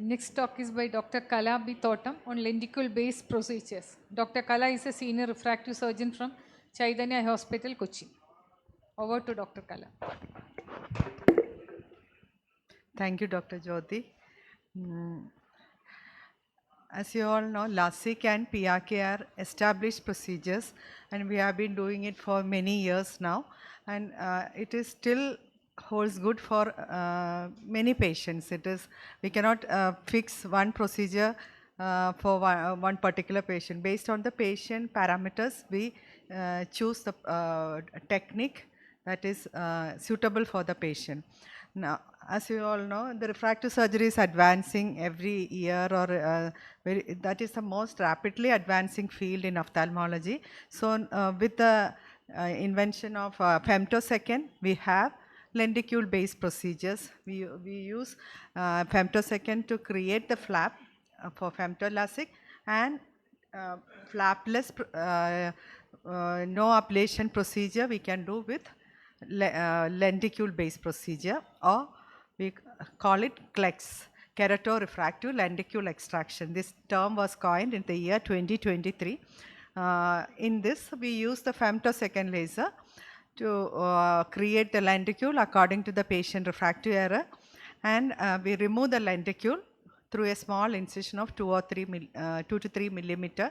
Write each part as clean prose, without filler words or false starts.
Next talk is by Dr. Kala B. Thottam on lenticule-based procedures. Dr. Kala is a senior refractive surgeon from Chaitanya Hospital, Kochi. Over to Dr. Kala. Thank you, Dr. Jyoti. As you all know, LASIK and PRK are established procedures, and we have been doing it for many years now, and it is still holds good for many patients. We cannot fix one procedure for one particular patient. Based on the patient parameters, we choose the technique that is suitable for the patient. Now, as you all know, the refractive surgery is advancing every year, or that is the most rapidly advancing field in ophthalmology. So, with the invention of femtosecond, we have lenticule-based procedures. We use femtosecond to create the flap for femtolasic, and flapless no ablation procedure we can do with lenticule-based procedure, or we call it KLEX, keratorefractive lenticule extraction. This term was coined in the year 2023. In this, we use the femtosecond laser to create the lenticule according to the patient refractive error, and we remove the lenticule through a small incision of 2 to 3 millimeter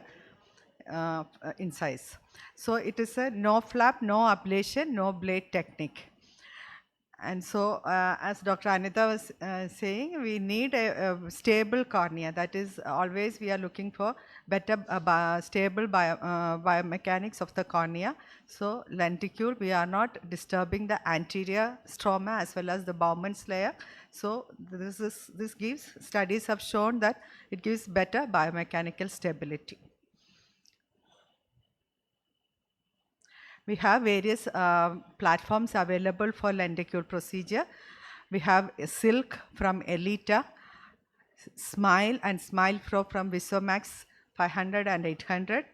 in size. So it is a no flap, no ablation, no blade technique. And so, as Dr. Anita was saying, we need a stable cornea. That is, always we are looking for better stable biomechanics of the cornea. So, lenticule, we are not disturbing the anterior stroma as well as the Bowman's layer. So, this gives, studies have shown that it gives better biomechanical stability. We have various platforms available for lenticule procedure. We have Silk from Elita, Smile and Smile Pro from Visomax 500 and 800,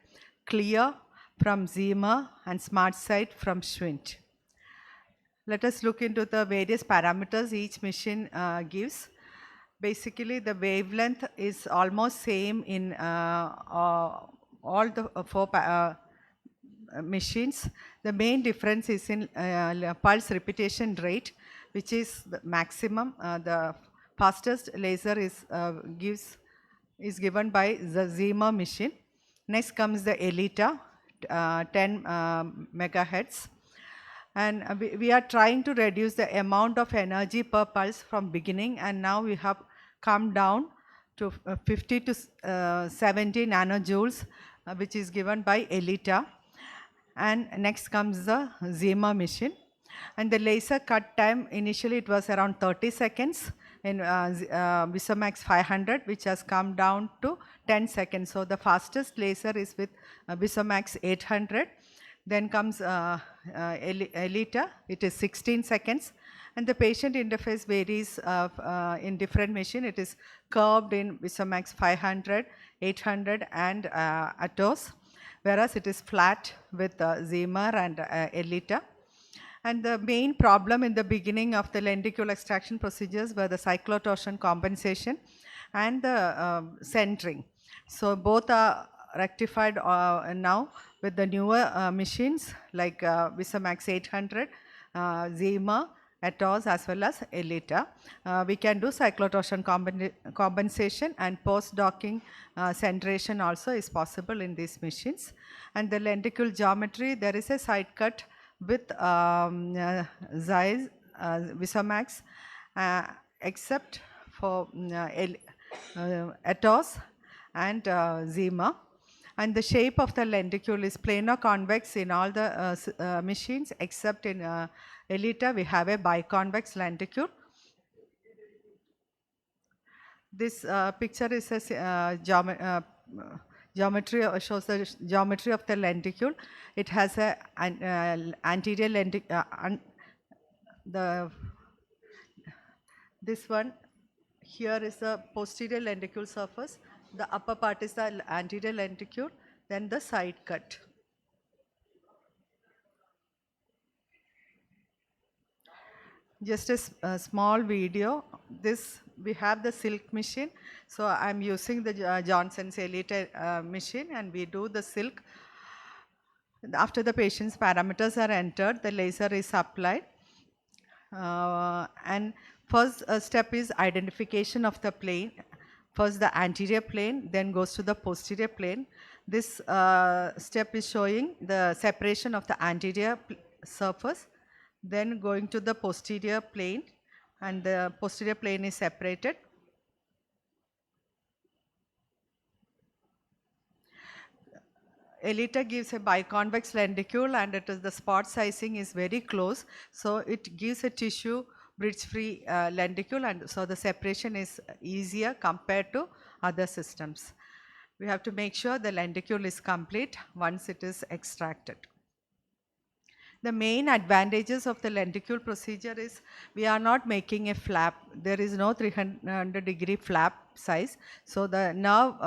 Clear from Zima, and Smart Sight from Schwint. Let us look into the various parameters each machine gives. Basically, the wavelength is almost same in all the four machines. The main difference is in pulse repetition rate, which is the maximum. The fastest laser is given by the Zima machine. Next comes the Elita, 10 megahertz. And we are trying to reduce the amount of energy per pulse from beginning, and now we have come down to 50 to 70 nanojoules, which is given by Elita. And next comes the Zima machine, and the laser cut time, initially it was around 30 seconds in Visomax 500, which has come down to 10 seconds. So the fastest laser is with Visomax 800. Then comes Elita, it is 16 seconds, and the patient interface varies in different machine. It is curved in Visomax 500, 800 and Atos, whereas it is flat with Zima and Elita. And the main problem in the beginning of the lenticule extraction procedures were the cyclotorsion compensation and the centering. So both are rectified now with the newer machines like Visomax 800, Zima, Atos as well as Elita. We can do cyclotorsion compensation, and post-docking centration also is possible in these machines. And the lenticule geometry, there is a side cut with Zeiss, Visomax, except for Atos and Zima. And the shape of the lenticule is planar convex in all the machines, except in Elita we have a biconvex lenticule. This picture is a geometry, shows the geometry of the lenticule. It has a anterior lenticule. This one here is the posterior lenticule surface. The upper part is the anterior lenticule, then the side cut. Just a small video. This we have the silk machine. So I'm using the Johnson's Elite machine, and we do the silk. After the patient's parameters are entered, the laser is applied. And first step is identification of the plane. First the anterior plane, then goes to the posterior plane. This step is showing the separation of the anterior surface, then going to the posterior plane, and the posterior plane is separated. Elita gives a biconvex lenticule, and it is the spot sizing is very close, so it gives a tissue bridge free lenticule, and so the separation is easier compared to other systems. We have to make sure the lenticule is complete once it is extracted. The main advantages of the lenticule procedure is we are not making a flap. There is no 300-degree flap size. So the nerve,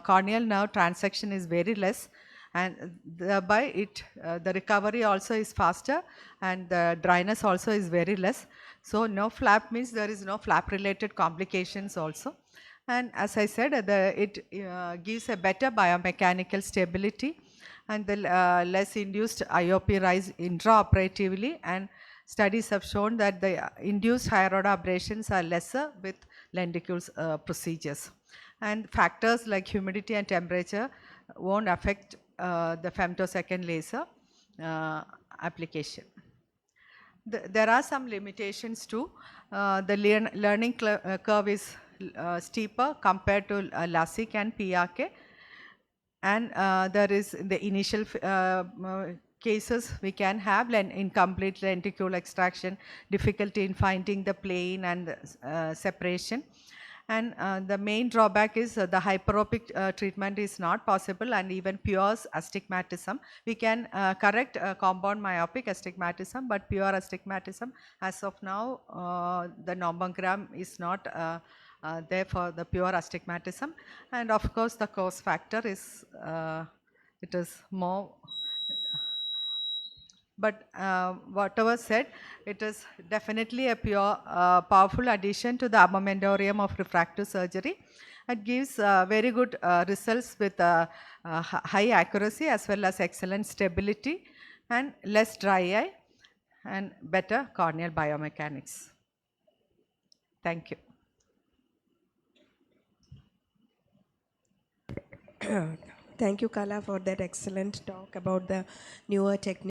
corneal nerve transection is very less, and thereby the recovery also is faster, and the dryness also is very less. So no flap means there is no flap related complications also. And as I said, it gives a better biomechanical stability, and the less induced IOP rise intraoperatively, and studies have shown that the induced higher order abrasions are lesser with lenticule procedures. And factors like humidity and temperature won't affect the femtosecond laser application. There are some limitations too. The learning curve is steeper compared to LASIK and PRK, and there is in the initial cases we can have incomplete lenticule extraction, difficulty in finding the plane and separation. And the main drawback is the hyperopic treatment is not possible, and even pure astigmatism. We can correct compound myopic astigmatism, but pure astigmatism as of now the normogram is not there for the pure astigmatism. And of course the cause factor is it is more, but whatever said, it is definitely a pure powerful addition to the armamentarium of refractive surgery. It gives very good results with high accuracy as well as excellent stability and less dry eye and better corneal biomechanics. Thank you. Thank you, Kala, for that excellent talk about the newer techniques.